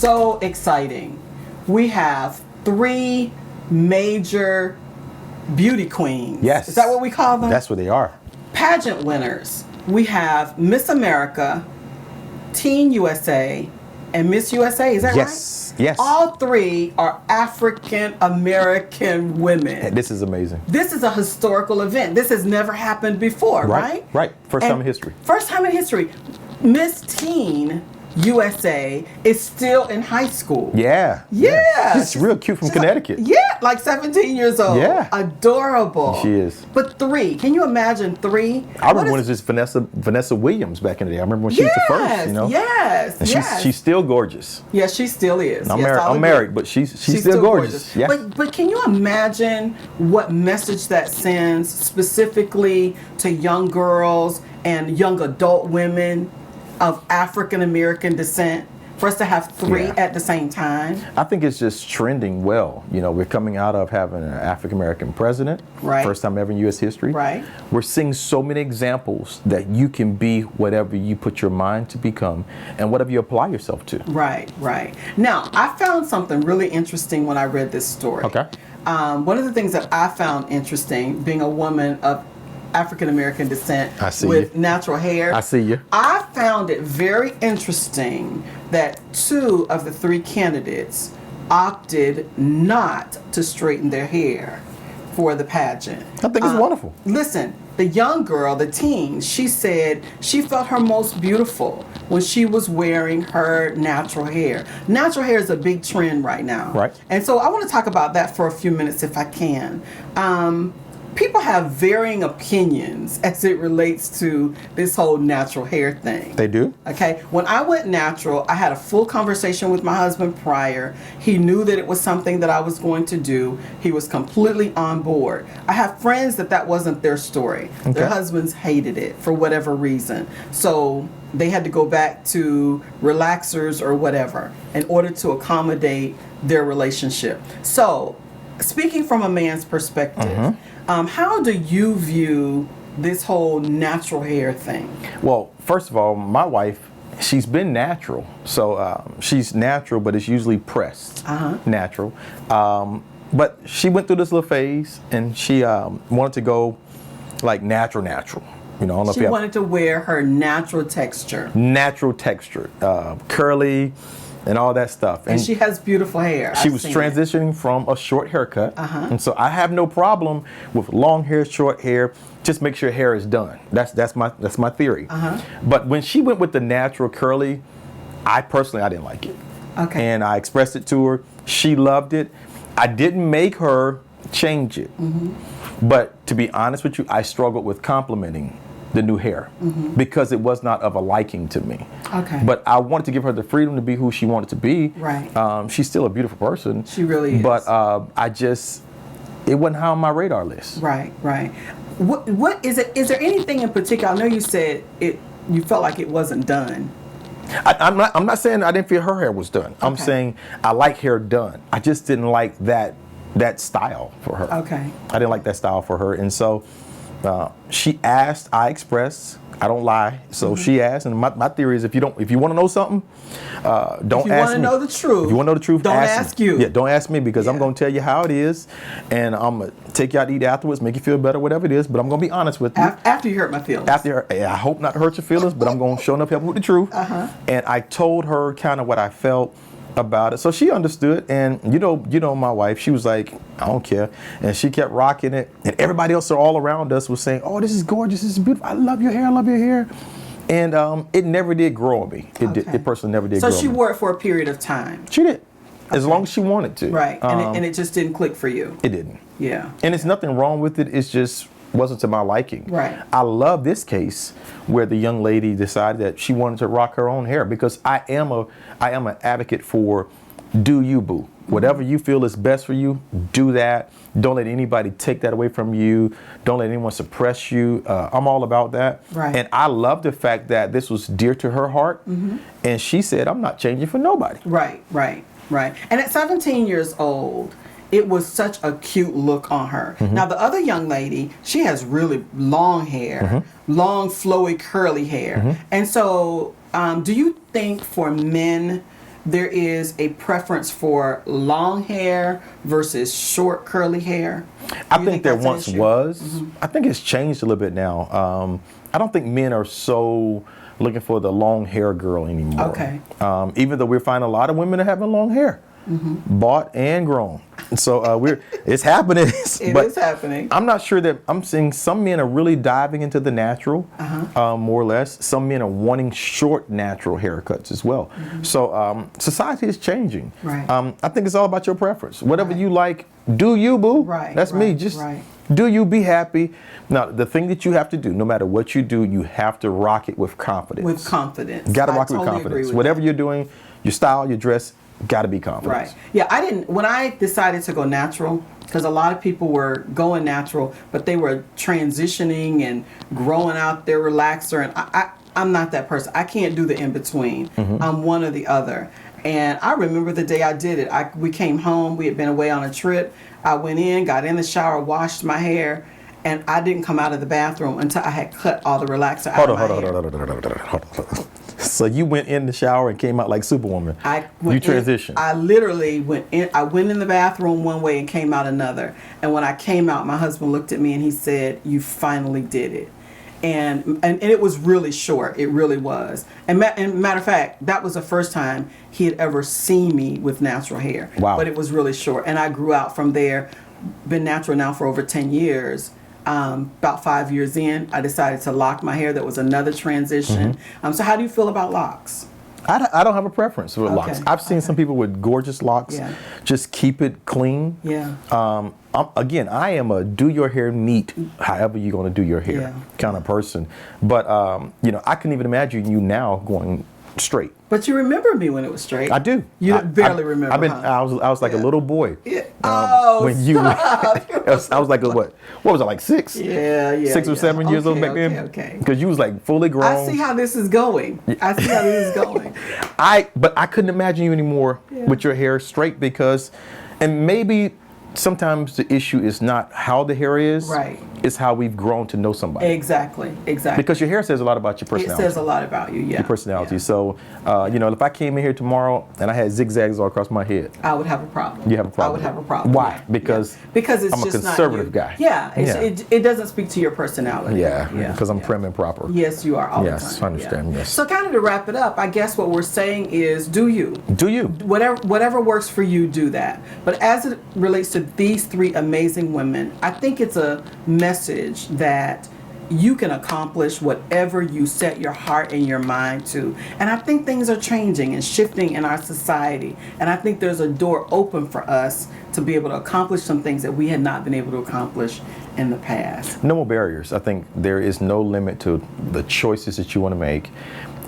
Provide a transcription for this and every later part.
so exciting. We have 3 major beauty queens. Yes. Is that what we call them? That's what they are. Pageant winners. We have Miss America, Teen USA, and Miss USA. Is that right? Yes. All 3 are African American women. This is amazing. This is a historical event. This has never happened before, right? Right. First time in history. First time in history. Miss Teen USA is still in high school. Yeah. She's real cute from Connecticut. Like 17 years old. Yeah. Adorable. She is. But 3, can you imagine 3? I remember when it was just Vanessa Williams back in the day. I remember when she was the first, you know? Yes, and she's still gorgeous. Yes, she still is. I'm married, but she's still gorgeous. Yeah. But can you imagine what message that sends specifically to young girls and young adult women of African American descent, for us to have 3 at the same time? I think it's just trending well. You know, we're coming out of having an African American president, first time ever in U.S. history. Right. We're seeing so many examples that you can be whatever you put your mind to become and whatever you apply yourself to. Right. Now, I found something really interesting when I read this story. Okay. One of the things that I found interesting, being a woman of African American descent with natural hair. I see you. I found it very interesting that 2 of the 3 candidates opted not to straighten their hair for the pageant. I think it's wonderful. Listen, the young girl, the teen, she said she felt her most beautiful when she was wearing her natural hair. Natural hair is a big trend right now. Right. And so I want to talk about that for a few minutes if I can. People have varying opinions as it relates to this whole natural hair thing. They do? Okay. When I went natural, I had a full conversation with my husband prior. He knew that it was something that I was going to do. He was completely on board. I have friends that wasn't their story. Okay. Their husbands hated it for whatever reason. So they had to go back to relaxers or whatever in order to accommodate their relationship. So, speaking from a man's perspective, how do you view this whole natural hair thing? Well, first of all, my wife, she's been natural. So she's natural, but it's usually pressed natural. But she went through this little phase, and she wanted to go like natural. You know, I don't know she wanted to wear her natural texture. Natural texture, curly, and all that stuff. And she has beautiful hair. She was transitioning from a short haircut. And so I have no problem with long hair, short hair. Just make sure hair is done. That's my theory. But when she went with the natural curly, I didn't like it. Okay. And I expressed it to her. She loved it. I didn't make her change it. But to be honest with you, I struggled with complimenting the new hair because it was not of a liking to me. Okay. But I wanted to give her the freedom to be who she wanted to be. Right. She's still a beautiful person. She really is. But it wasn't high on my radar list. Right. What is it? Is there anything in particular? I know you said it. You felt like it wasn't done. I'm not saying I didn't feel her hair was done. I'm saying I like hair done. I just didn't like that style for her. Okay. I didn't like that style for her, and so she asked. I expressed. I don't lie. So she asked, and my theory is if you want to know something, don't ask me. If you want to know the truth, if you want to know the truth, don't ask you. Yeah, don't ask me because I'm going to tell you how it is, and I'm going to take you out to eat afterwards, make you feel better, whatever it is. But I'm going to be honest with you. After you hurt my feelings. I hope not to hurt your feelings, but I'm going to show enough help with the truth. And I told her kind of what I felt about it, so she understood. And you know my wife, she was like, I don't care, and she kept rocking it, and everybody else all around us was saying, oh, this is gorgeous, this is beautiful, I love your hair, and it never did grow on me. It personally never did grow on me. So she wore it for a period of time. She did, as long as she wanted to. Right. And it just didn't click for you. It didn't. Yeah. And it's nothing wrong with it, it's just wasn't to my liking. Right. I love this case where the young lady decided that she wanted to rock her own hair, because I am an advocate for do you, boo. Whatever you feel is best for you, do that. Don't let anybody take that away from you. Don't let anyone suppress you. I'm all about that. Right. And I love the fact that this was dear to her heart. And she said, I'm not changing for nobody. Right. And at 17 years old, it was such a cute look on her. Now, the other young lady, she has really long hair, long, flowy, curly hair. And so, do you think for men there is a preference for long hair versus short curly hair? I think there once was. I think it's changed a little bit now. I don't think men are so looking for the long hair girl anymore. Okay. Even though we're finding a lot of women are having long hair, bought and grown. So it's happening. It is happening. I'm not sure that I'm seeing some men are really diving into the natural, more or less. Some men are wanting short natural haircuts as well. So society is changing. Right. I think it's all about your preference. Whatever you like, do you, boo. Right. That's me. Just do you, be happy. Now, the thing that you have to do, no matter what you do, you have to rock it with confidence. With confidence. Got to rock it totally with confidence. with Whatever that. you're doing, your style, your dress, got to be confident. Right. Yeah, when I decided to go natural, because a lot of people were going natural, but they were transitioning and growing out their relaxer, and I'm not that person. I can't do the in-between. I'm one or the other. And I remember the day I did it. We came home. We had been away on a trip. I went in, got in the shower, washed my hair, and I didn't come out of the bathroom until I had cut all the relaxer out of my hair. Hold on. So you went in the shower and came out like Superwoman. You transitioned. I literally went in. I went in the bathroom one way and came out another. And when I came out, my husband looked at me and he said, "You finally did it." And it was really short. It really was. And matter of fact, that was the first time he had ever seen me with natural hair. Wow. But it was really short. And I grew out from there. Been natural now for over 10 years. About 5 years in, I decided to lock my hair. That was another transition. So how do you feel about locks? I don't have a preference for locks. I've seen some people with gorgeous locks. Yeah. Just keep it clean. Yeah. I am a do your hair neat, however you're going to do your hair kind of person. But, I couldn't even imagine you now going straight. But you remember me when it was straight. I do. You barely remember. I was like a little boy. Yeah. When you, I was like what was I, like 6? Yeah. 6 or 7 years old back then. Okay. Because you was like fully grown. I see how this is going. But I couldn't imagine you anymore with your hair straight and maybe sometimes the issue is not how the hair is. Right. It's how we've grown to know somebody. Exactly. Because your hair says a lot about your personality. It says a lot about you, yeah. Your personality. Yeah. So, if I came in here tomorrow and I had zigzags all across my head. I would have a problem. You have a problem? I would have a problem. Why? Because it's I'm a just conservative not you. guy. Yeah. It doesn't speak to your personality. Yeah. Because I'm prim and proper. Yes, you are all the time. Yes, I understand. Yes. So kind of to wrap it up, I guess what we're saying is do you. Do you. Whatever works for you, do that. But as it relates to these 3 amazing women, I think it's a message that you can accomplish whatever you set your heart and your mind to. And I think things are changing and shifting in our society. And I think there's a door open for us to be able to accomplish some things that we had not been able to accomplish in the past. No more barriers. I think there is no limit to the choices that you want to make.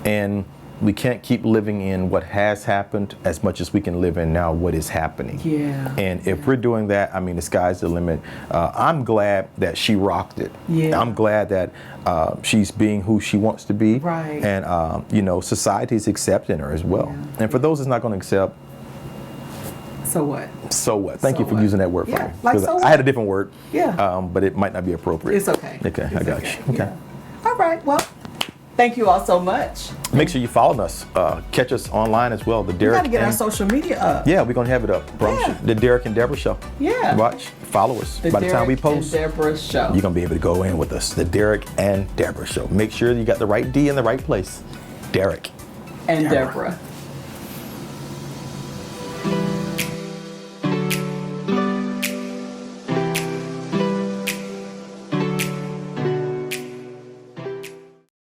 And we can't keep living in what has happened as much as we can live in now what is happening. Yeah. And if we're doing that, the sky's the limit. I'm glad that she rocked it. Yeah. I'm glad that she's being who she wants to be. Right. And, society's accepting her as well. Yeah. And for those that's not going to accept, so what? So what? Thank you for using that word for me. Like so I had a different word. Yeah. But it might not be appropriate. It's okay. Okay, I got you. Okay. Yeah. All right. Well, thank you all so much. Make sure you follow us. Catch us online as well. The We Derrick. got to get our social media up. Yeah, we're gonna have it up. Promise you. The Derrick and Deborah Show. Yeah. Watch, follow us. The By the time we Derrick post, and Deborah Show. you're gonna be able to go in with us. The Derrick and Deborah Show. Make sure you got the right D in the right place. Derrick and Deborah.